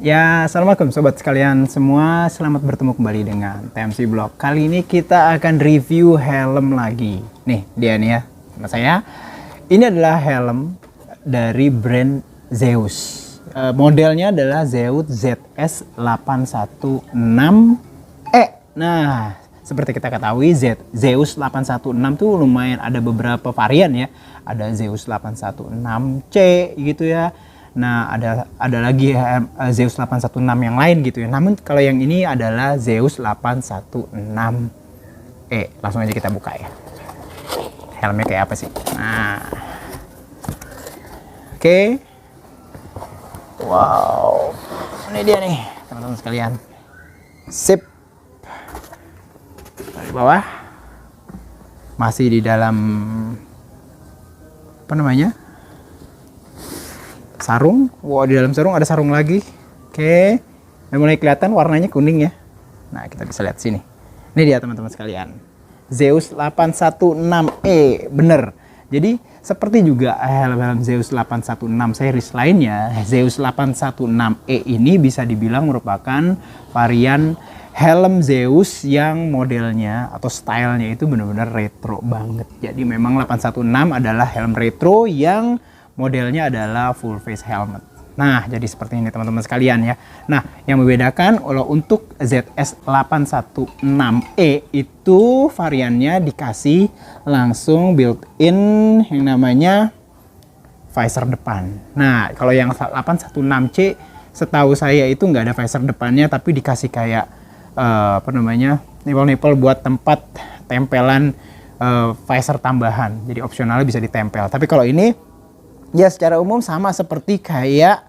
Ya, assalamualaikum sobat sekalian semua. Selamat bertemu kembali dengan TMC Blog. Kali ini kita akan review helm lagi. Nih, dia nih ya, sama saya. Ini adalah helm dari brand Zeus. Modelnya adalah Zeus ZS816E. Nah, seperti kita ketahui Zeus 816 tuh lumayan ada beberapa varian ya. Ada Zeus 816C gitu ya. Nah, ada lagi Zeus 816 yang lain gitu ya. Namun kalau yang ini adalah Zeus 816E. Langsung aja kita buka ya. Helmnya kayak apa sih? Nah. Oke. Wow. Ini dia nih, teman-teman sekalian. Sip. Dari bawah. Masih di dalam apa namanya? Sarung. Wow, di dalam sarung ada sarung lagi. Oke. Udah mulai kelihatan warnanya kuning ya. Nah, kita bisa lihat sini. Ini dia teman-teman sekalian. Zeus 816E. Bener. Jadi seperti juga helm-helm Zeus 816 series lainnya, Zeus 816E ini bisa dibilang merupakan varian helm Zeus yang modelnya atau stylenya itu benar-benar retro banget. Jadi memang 816 adalah helm retro yang modelnya adalah full face helmet. Nah, jadi seperti ini teman-teman sekalian ya. Nah, yang membedakan kalau untuk ZS816E itu variannya dikasih langsung built-in yang namanya visor depan. Nah, kalau yang 816C setahu saya itu nggak ada visor depannya, tapi dikasih kayak apa namanya, nipple-nipple buat tempat tempelan visor tambahan. Jadi opsionalnya bisa ditempel. Tapi kalau ini ya secara umum sama seperti kayak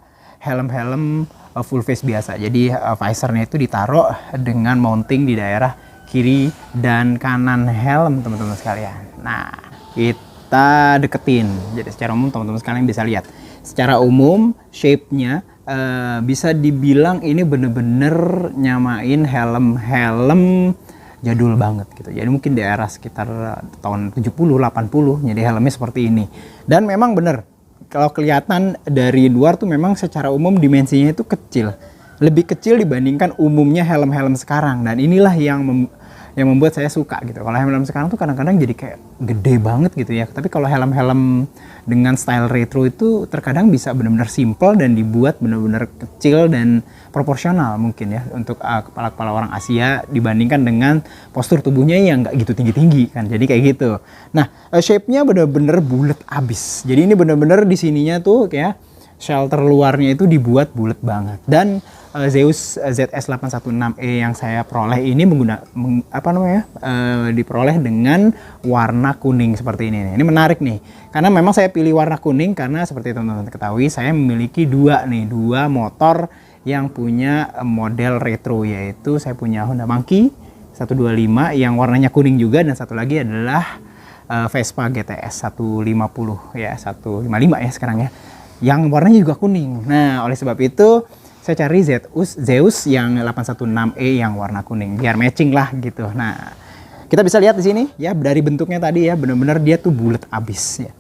helm-helm full face biasa. Jadi visornya itu ditaruh dengan mounting di daerah kiri dan kanan helm teman-teman sekalian. Nah, kita deketin. Jadi secara umum teman-teman sekalian bisa lihat. Secara umum shape-nya bisa dibilang ini bener-bener nyamain helm-helm jadul banget gitu. Jadi mungkin di era sekitar tahun 70-80 jadi helmnya seperti ini. Dan memang bener, kalau kelihatan dari luar tuh memang secara umum dimensinya itu kecil. Lebih kecil dibandingkan umumnya helm-helm sekarang. Dan inilah yang membuat saya suka gitu. Kalau helm-helm sekarang tuh kadang-kadang jadi kayak gede banget gitu ya. Tapi kalau helm-helm dengan style retro itu terkadang bisa benar-benar simple dan dibuat benar-benar kecil dan proporsional mungkin ya untuk kepala-kepala orang Asia dibandingkan dengan postur tubuhnya yang nggak gitu tinggi-tinggi kan. Jadi kayak gitu. Nah, shape-nya benar-benar bulat abis. Jadi ini benar-benar di sininya tuh kayak shelter luarnya itu dibuat bulat banget. Dan Zeus ZS816E yang saya peroleh ini diperoleh dengan warna kuning seperti ini. Ini menarik nih, karena memang saya pilih warna kuning karena seperti teman-teman ketahui saya memiliki dua motor yang punya model retro, yaitu saya punya Honda Monkey 125 yang warnanya kuning juga, dan satu lagi adalah Vespa GTS 150 ya, 155 ya sekarang ya, yang warnanya juga kuning. Nah, oleh sebab itu saya cari Zeus yang 816E yang warna kuning biar matching lah gitu. Nah, kita bisa lihat di sini ya, dari bentuknya tadi ya, benar-benar dia tuh bulat abis ya.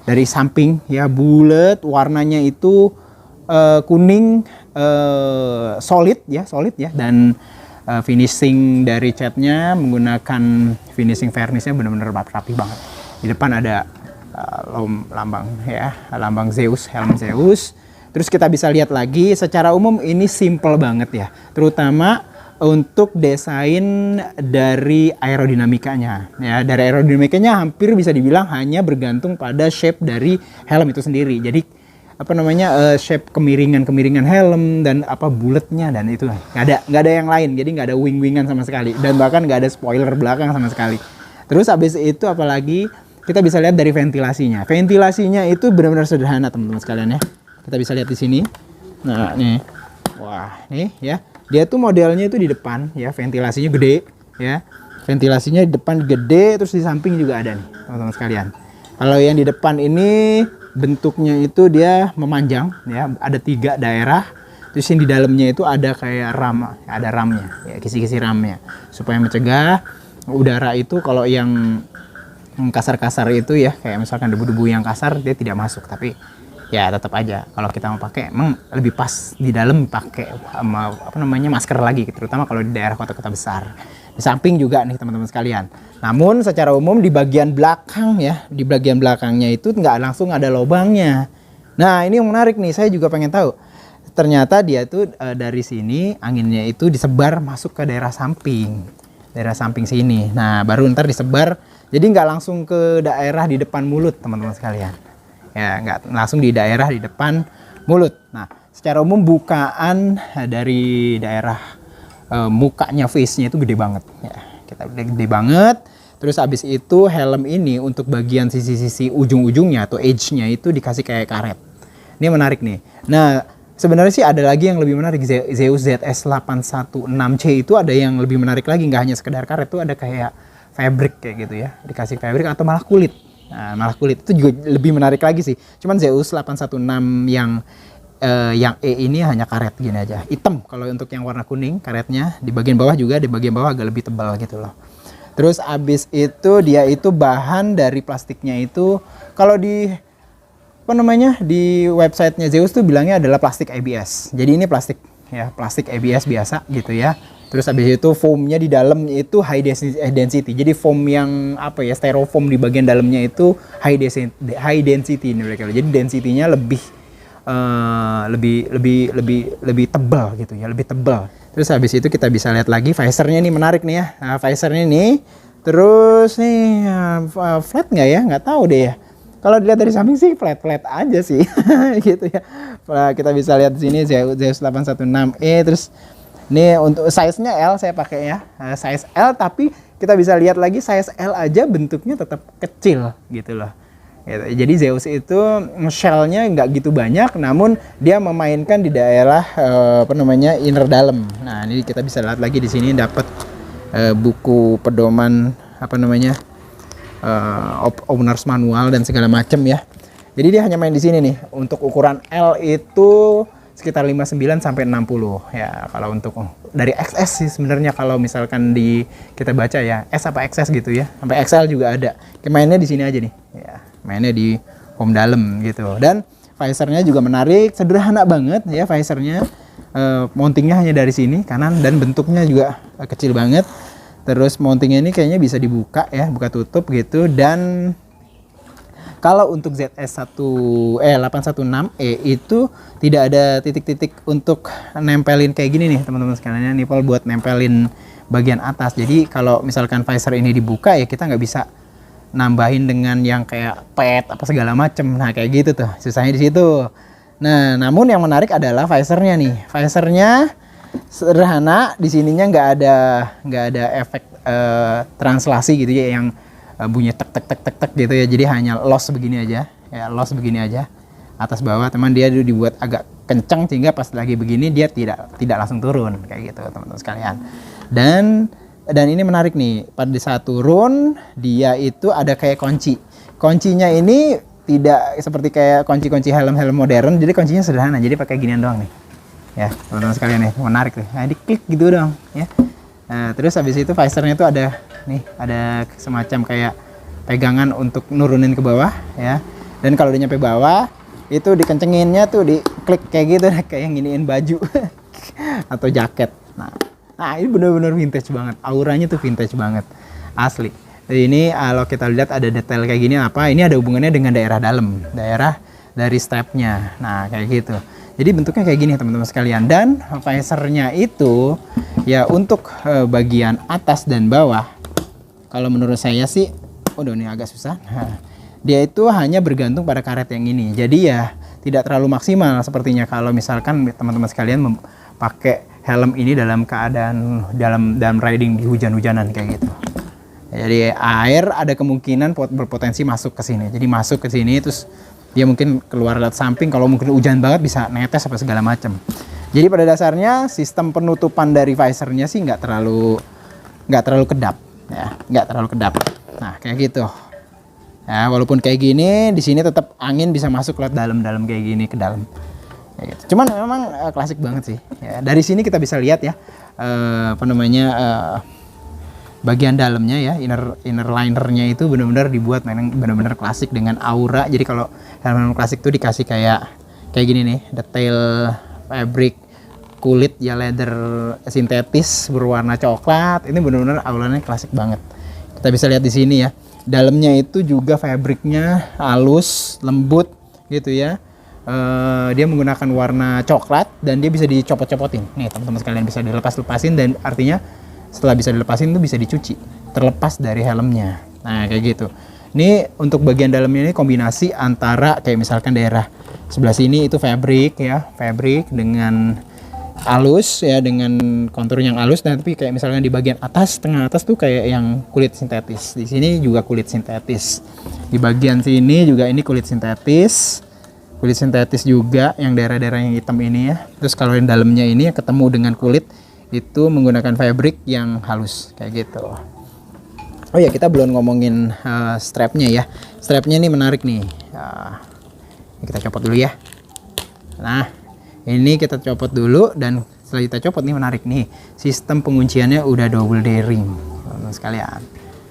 Dari samping ya bulat, warnanya itu kuning solid ya, dan finishing dari catnya menggunakan finishing varnishnya benar-benar rapi banget. Di depan ada lambang Zeus, helm Zeus. Terus kita bisa lihat lagi, secara umum ini simple banget ya, terutama untuk desain dari aerodinamikanya ya. Dari aerodinamikanya hampir bisa dibilang hanya bergantung pada shape dari helm itu sendiri. Jadi apa namanya, shape kemiringan helm dan bulatnya, dan itu nggak ada yang lain. Jadi nggak ada wing-wingan sama sekali, dan bahkan nggak ada spoiler belakang sama sekali. Terus habis itu apalagi kita bisa lihat dari ventilasinya. Ventilasinya itu benar-benar sederhana teman-teman sekalian ya. Kita bisa lihat di sini. Nah, nih. Wah, nih ya. Dia tuh modelnya itu di depan ya, ventilasinya gede ya. Ventilasinya di depan gede, terus di samping juga ada nih, teman-teman sekalian. Kalau yang di depan ini bentuknya itu dia memanjang ya, ada 3 daerah. Terus yang di dalamnya itu ada kayak ada ramnya ya, kisi-kisi ramnya supaya mencegah udara itu kalau yang kasar-kasar itu ya, kayak misalkan debu-debu yang kasar dia tidak masuk, tapi ya tetap aja kalau kita mau pakai emang lebih pas di dalam pakai apa namanya masker lagi, terutama kalau di daerah kota-kota besar. Di samping juga nih teman-teman sekalian. Namun secara umum di bagian belakang ya, di bagian belakangnya itu nggak langsung ada lubangnya. Nah ini yang menarik nih, saya juga pengen tahu. Ternyata dia tuh dari sini anginnya itu disebar masuk ke daerah samping sini. Nah baru ntar disebar, jadi nggak langsung ke daerah di depan mulut teman-teman sekalian. Ya nggak langsung di daerah di depan mulut. Nah secara umum bukaan dari daerah mukanya, face-nya itu gede banget. Ya kita gede banget. Terus abis itu helm ini untuk bagian sisi-sisi ujung-ujungnya atau edge-nya itu dikasih kayak karet. Ini menarik nih. Nah sebenarnya sih ada lagi yang lebih menarik. Zeus ZS816C itu ada yang lebih menarik lagi, nggak hanya sekedar karet, tuh ada kayak fabric kayak gitu ya, dikasih fabric atau malah kulit. Nah, malah kulit itu juga lebih menarik lagi sih. Cuman Zeus 816 yang E ini hanya karet gini aja, hitam. Kalau untuk yang warna kuning karetnya di bagian bawah juga, di bagian bawah agak lebih tebal gitu loh. Terus abis itu dia itu bahan dari plastiknya itu kalau di apa namanya di websitenya Zeus tuh bilangnya adalah plastik ABS. Jadi ini plastik ya, plastik ABS biasa gitu ya. Terus habis itu foamnya di dalam itu high density. Jadi foam yang apa ya, styrofoam di bagian dalamnya itu high density ini mereka. Jadi density-nya lebih tebal gitu ya, lebih tebal. Terus habis itu kita bisa lihat lagi visornya nih, menarik nih ya. Nah, visornya nih, terus nih flat nggak ya? Nggak tahu deh ya. Kalau dilihat dari samping sih flat aja sih, gitu ya. Nah, kita bisa lihat di sini Zeus 816E. Terus ini untuk size-nya L saya pakai ya, size L. Tapi kita bisa lihat lagi size L aja bentuknya tetap kecil gitu loh. Jadi Zeus itu shell-nya nggak gitu banyak, namun dia memainkan di daerah apa namanya inner dalam. Nah ini kita bisa lihat lagi di sini dapat buku pedoman apa namanya owner's manual dan segala macam ya. Jadi dia hanya main di sini nih. Untuk ukuran L itu sekitar 59 sampai 60 ya. Kalau untuk dari XS sih sebenarnya, kalau misalkan kita baca ya S apa XS gitu ya, sampai XL juga ada. Mainnya di sini aja nih ya, mainnya di home dalam gitu. Dan visornya juga menarik, sederhana banget ya visornya. Mountingnya hanya dari sini kanan dan bentuknya juga kecil banget. Terus mountingnya ini kayaknya bisa dibuka ya, buka tutup gitu. Dan kalau untuk ZS816E itu tidak ada titik-titik untuk nempelin kayak gini nih teman-teman sekalian, nipple buat nempelin bagian atas. Jadi kalau misalkan visor ini dibuka ya kita nggak bisa nambahin dengan yang kayak pet apa segala macem. Nah kayak gitu tuh susahnya di situ. Nah namun yang menarik adalah visornya nih. Visornya sederhana, di sininya nggak ada efek translasi gitu ya yang bunyi tek gitu ya. Jadi hanya loss begini aja ya, loss begini aja atas bawah. Teman dia dibuat agak kencang sehingga pas lagi begini dia tidak langsung turun kayak gitu teman-teman sekalian. Dan ini menarik nih, pada saat turun dia itu ada kayak kuncinya ini tidak seperti kayak kunci helm modern. Jadi kuncinya sederhana, jadi pakai ginian doang nih ya teman-teman sekalian nih, menarik tuh. Nah diklik gitu doang ya. Nah terus habis itu visornya itu ada semacam kayak pegangan untuk nurunin ke bawah ya. Dan kalau udah nyampe bawah itu dikencenginnya tuh, diklik kayak gitu kayak nginiin baju atau jaket. Nah ini bener-bener vintage banget, auranya tuh vintage banget asli. Jadi ini kalau kita lihat ada detail kayak gini, apa ini ada hubungannya dengan daerah dalam, daerah dari strapnya. Nah kayak gitu. Jadi bentuknya kayak gini teman-teman sekalian. Dan visornya itu ya untuk bagian atas dan bawah, kalau menurut saya sih, ini agak susah. Nah, dia itu hanya bergantung pada karet yang ini. Jadi ya tidak terlalu maksimal sepertinya kalau misalkan teman-teman sekalian pakai helm ini dalam keadaan dalam riding di hujan-hujanan kayak gitu. Jadi air ada kemungkinan berpotensi masuk ke sini. Jadi masuk ke sini terus dia mungkin keluar lewat samping, kalau mungkin hujan banget bisa netes apa segala macam. Jadi pada dasarnya sistem penutupan dari visornya sih nggak terlalu kedap ya, nggak terlalu kedap. Nah kayak gitu ya, walaupun kayak gini di sini tetap angin bisa masuk lewat dalam kayak gini ke dalam kayak gitu. Cuman memang klasik banget sih ya. Dari sini kita bisa lihat ya apa namanya bagian dalamnya ya, inner linernya itu benar-benar dibuat memang benar-benar klasik dengan aura. Jadi kalau helm klasik tuh dikasih kayak gini nih, detail fabric kulit ya, leather sintetis berwarna coklat. Ini benar-benar auranya klasik banget. Kita bisa lihat di sini ya. Dalamnya itu juga fabriknya halus, lembut gitu ya. Dia menggunakan warna coklat dan dia bisa dicopot-copotin. Nih teman-teman sekalian, bisa dilepas-lepasin, dan artinya setelah bisa dilepasin itu bisa dicuci, terlepas dari helmnya. Nah kayak gitu. Ini untuk bagian dalamnya ini kombinasi antara kayak misalkan daerah sebelah sini itu fabric ya, fabric dengan halus ya, dengan kontur yang halus, dan tapi kayak misalnya di bagian atas, tengah atas tuh kayak yang kulit sintetis. Di sini juga kulit sintetis. Di bagian sini juga ini kulit sintetis. Kulit sintetis juga yang daerah-daerah yang hitam ini ya. Terus kalau yang dalamnya ini yang ketemu dengan kulit itu menggunakan fabric yang halus kayak gitu. Oh ya, kita belum ngomongin strapnya ya. Strapnya ini menarik nih. Ini kita copot dulu ya. Nah, ini kita copot dulu, dan setelah kita copot nih menarik nih, sistem pengunciannya udah double D-ring teman-teman sekalian.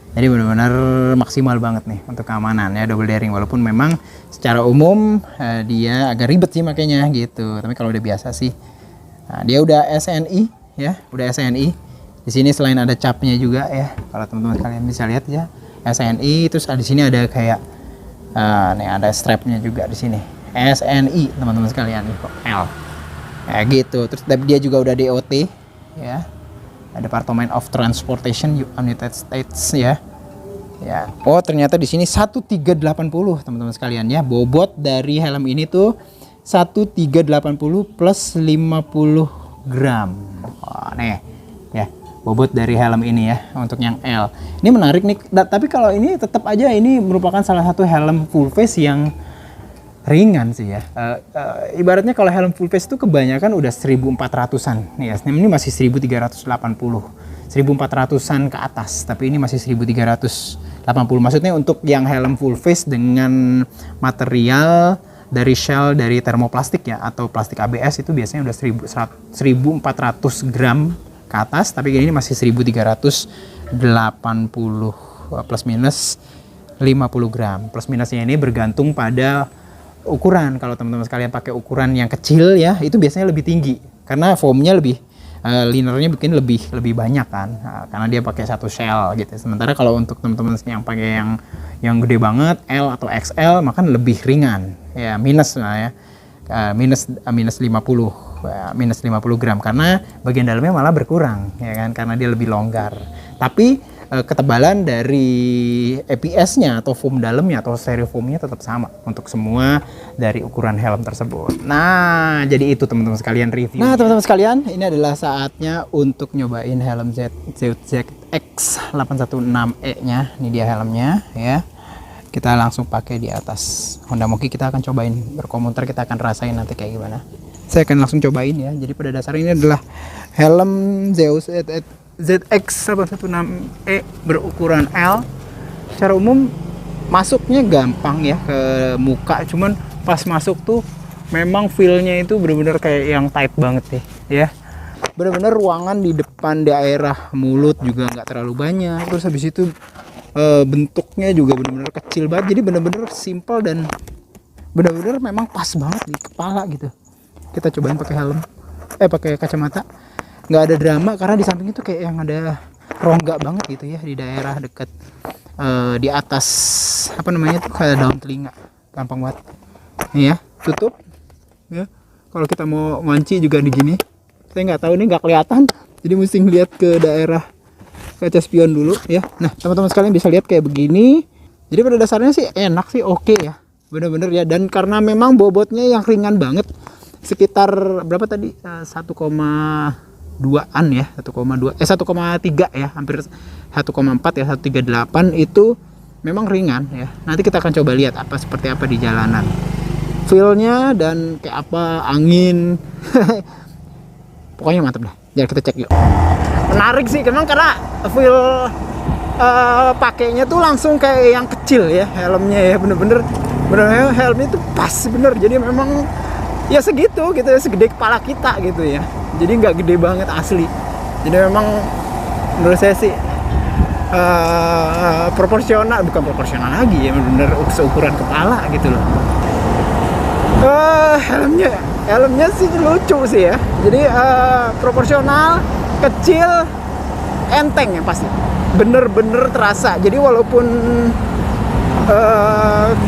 Jadi benar-benar maksimal banget nih untuk keamanan ya, double D-ring. Walaupun memang secara umum dia agak ribet sih makanya gitu. Tapi kalau udah biasa sih. Nah, dia udah SNI ya, udah SNI. Di sini selain ada capnya juga ya, kalau teman-teman sekalian bisa lihat ya, SNI. Terus di sini ada kayak nih ada strapnya juga di sini. SNI teman-teman sekalian, L kayak gitu. Terus dia juga udah DOT ya, Department of Transportation United States ya. Oh ternyata di sini 1380 teman-teman sekalian ya, bobot dari helm ini tuh 1380 plus 50 gram. Nih ya, bobot dari helm ini ya untuk yang L. Ini menarik nih, tapi kalau ini tetap aja ini merupakan salah satu helm full face yang ringan sih ya. Ibaratnya kalau helm full face itu kebanyakan udah 1400-an nih ya. Ini masih 1380, 1400-an ke atas, tapi ini masih 1380. Maksudnya untuk yang helm full face dengan material dari shell dari termoplastik ya, atau plastik ABS, itu biasanya udah 1400 gram ke atas, tapi ini masih 1380 plus minus 50 gram. Plus minusnya ini bergantung pada ukuran. Kalau teman-teman sekalian pakai ukuran yang kecil ya, itu biasanya lebih tinggi karena foamnya lebih linernya bikin lebih banyak kan, karena dia pakai satu shell gitu. Sementara kalau untuk teman-teman yang pakai yang gede banget L atau XL, maka lebih ringan ya, minus lah ya, minus 50 gram, karena bagian dalamnya malah berkurang ya kan, karena dia lebih longgar. Tapi ketebalan dari EPS-nya atau foam dalamnya atau styrofoamnya tetap sama untuk semua dari ukuran helm tersebut. Nah, jadi itu teman-teman sekalian review. Nah, teman-teman sekalian, ini adalah saatnya untuk nyobain helm ZX816E-nya. Ini dia helmnya ya. Kita langsung pakai di atas Honda Monkey. Kita akan cobain berkomuter, kita akan rasain nanti kayak gimana. Saya akan langsung cobain ya. Jadi pada dasarnya ini adalah helm Zeus ZX816E berukuran L. Secara umum masuknya gampang ya ke muka, cuman pas masuk tuh memang feel-nya itu benar-benar kayak yang tight banget deh ya. Benar-benar ruangan di depan daerah mulut juga nggak terlalu banyak. Terus habis itu bentuknya juga benar-benar kecil banget. Jadi benar-benar simple dan benar-benar memang pas banget di kepala gitu. Kita cobain pakai helm, pakai kacamata. Nggak ada drama karena di samping itu kayak yang ada rongga banget gitu ya, di daerah dekat di atas apa namanya tuh, kayak daun telinga. Gampang banget nih ya, tutup ya. Kalau kita mau ngunci juga di gini, saya nggak tahu, ini nggak kelihatan, jadi mesti ngeliat ke daerah kaca spion dulu ya. Nah teman-teman sekalian bisa lihat kayak begini. Jadi pada dasarnya sih enak sih, oke ya, bener-bener ya. Dan karena memang bobotnya yang ringan banget, sekitar berapa tadi, 1,2an ya, 1,3 ya, hampir 1,4 ya, 138 itu memang ringan ya. Nanti kita akan coba lihat seperti apa di jalanan feel-nya dan kayak apa angin. Pokoknya mantap dah. Jadi kita cek yuk. Menarik sih karena feel pakainya tuh langsung kayak yang kecil ya helmnya ya, bener-bener helmnya tuh pas bener. Jadi memang ya segitu gitu ya, segede kepala kita gitu ya. Jadi nggak gede banget asli. Jadi memang menurut saya sih proporsional, bukan proporsional lagi ya, bener-bener seukuran kepala gitu loh. Helmnya sih lucu sih ya. Jadi proporsional, kecil, enteng ya pasti. Bener-bener terasa. Jadi walaupun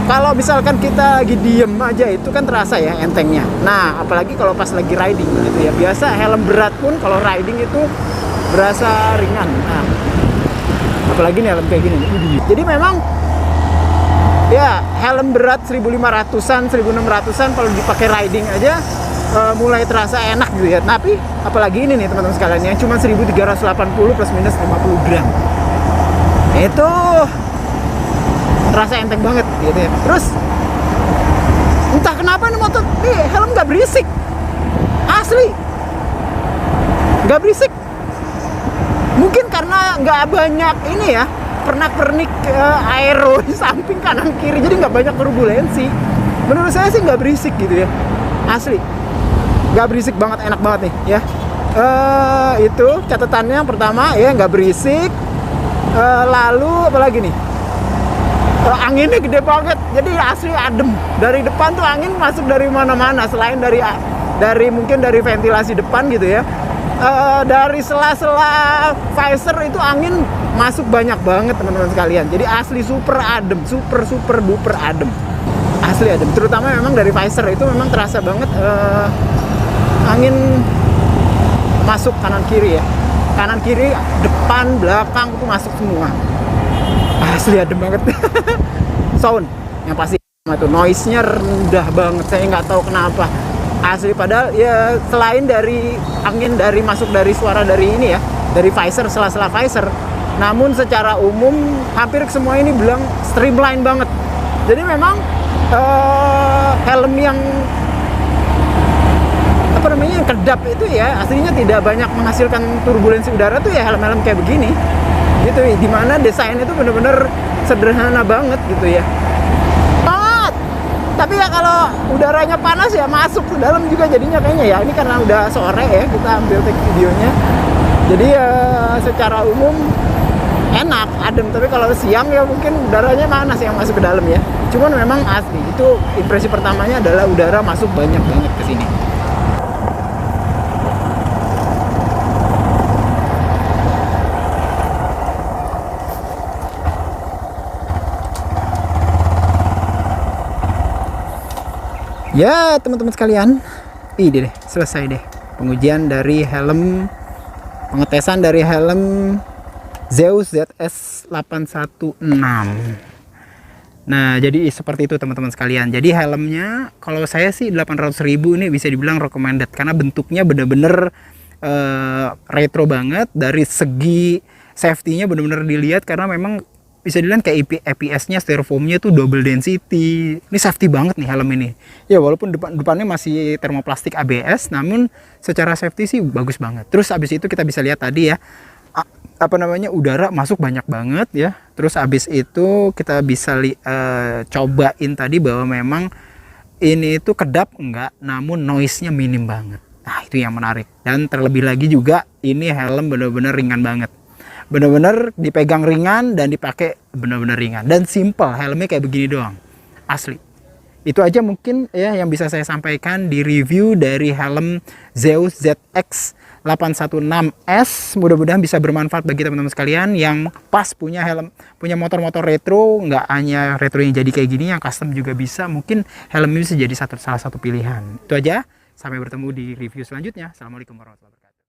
kalau misalkan kita lagi diem aja itu kan terasa ya entengnya. Nah, apalagi kalau pas lagi riding gitu ya. Biasa helm berat pun kalau riding itu berasa ringan. Nah, apalagi nih helm kayak gini. Jadi memang ya helm berat 1500-an, 1600-an kalau dipakai riding aja mulai terasa enak gitu ya. Tapi apalagi ini nih teman-teman sekalian yang cuma 1380 plus minus 50 gram. Itu terasa enteng banget gitu ya. Terus entah kenapa nih motor nih helm nggak berisik. Asli. Nggak berisik. Mungkin karena nggak banyak ini ya, pernak-pernik aero di samping kanan kiri, jadi nggak banyak turbulensi. Menurut saya sih nggak berisik gitu ya, asli nggak berisik banget, enak banget nih ya. Itu catatannya pertama ya, nggak berisik. Lalu apalagi nih, anginnya gede banget, jadi asli adem. Dari depan tuh angin masuk dari mana-mana, selain dari mungkin dari ventilasi depan gitu ya. Dari sela-sela visor itu angin masuk banyak banget teman-teman sekalian. Jadi asli super adem, super duper adem, asli adem. Terutama memang dari visor itu memang terasa banget angin masuk kanan kiri ya, kanan kiri, depan, belakang itu masuk semua. Asli adem banget. Sound yang pasti itu noise-nya rendah banget, saya nggak tahu kenapa. Asli, padahal ya selain dari angin dari masuk dari suara dari ini ya, dari visor, sela-sela visor, namun secara umum hampir semua ini bilang streamline banget. Jadi memang helm yang apa namanya, yang kedap itu ya aslinya tidak banyak menghasilkan turbulensi udara tuh ya helm-helm kayak begini gitu, dimana desain itu bener-bener sederhana banget gitu ya. Tapi ya kalau udaranya panas ya masuk ke dalam juga jadinya kayaknya ya. Ini karena udah sore ya kita ambil take videonya. Jadi ya secara umum enak, adem. Tapi kalau siang ya mungkin udaranya panas yang masuk ke dalam ya. Cuman memang asli itu impresi pertamanya adalah udara masuk banyak banget ke sini. Ya teman-teman sekalian, ini deh selesai deh pengujian dari helm, pengetesan dari helm Zeus ZS 816. Nah jadi seperti itu teman-teman sekalian. Jadi helmnya kalau saya sih 800.000 ini bisa dibilang recommended, karena bentuknya bener-bener retro banget. Dari segi safety-nya bener-bener dilihat, karena memang bisa dilihat kayak EPS-nya, styrofoamnya tuh double density. Ini safety banget nih helm ini. Ya walaupun depannya masih termoplastik ABS, namun secara safety sih bagus banget. Terus abis itu kita bisa lihat tadi ya, apa namanya, udara masuk banyak banget ya. Terus abis itu kita bisa cobain tadi bahwa memang ini itu kedap enggak, namun noise-nya minim banget. Nah itu yang menarik. Dan terlebih lagi juga ini helm bener-bener ringan banget. Bener-bener dipegang ringan dan dipakai bener-bener ringan dan simple. Helmnya kayak begini doang, asli. Itu aja mungkin ya yang bisa saya sampaikan di review dari helm Zeus ZX 816S. Mudah-mudahan bisa bermanfaat bagi teman-teman sekalian yang pas punya helm, punya motor-motor retro. Nggak hanya retro yang jadi kayak gini, yang custom juga bisa. Mungkin helm ini bisa jadi salah satu pilihan. Itu aja, sampai bertemu di review selanjutnya. Assalamualaikum warahmatullahi wabarakatuh.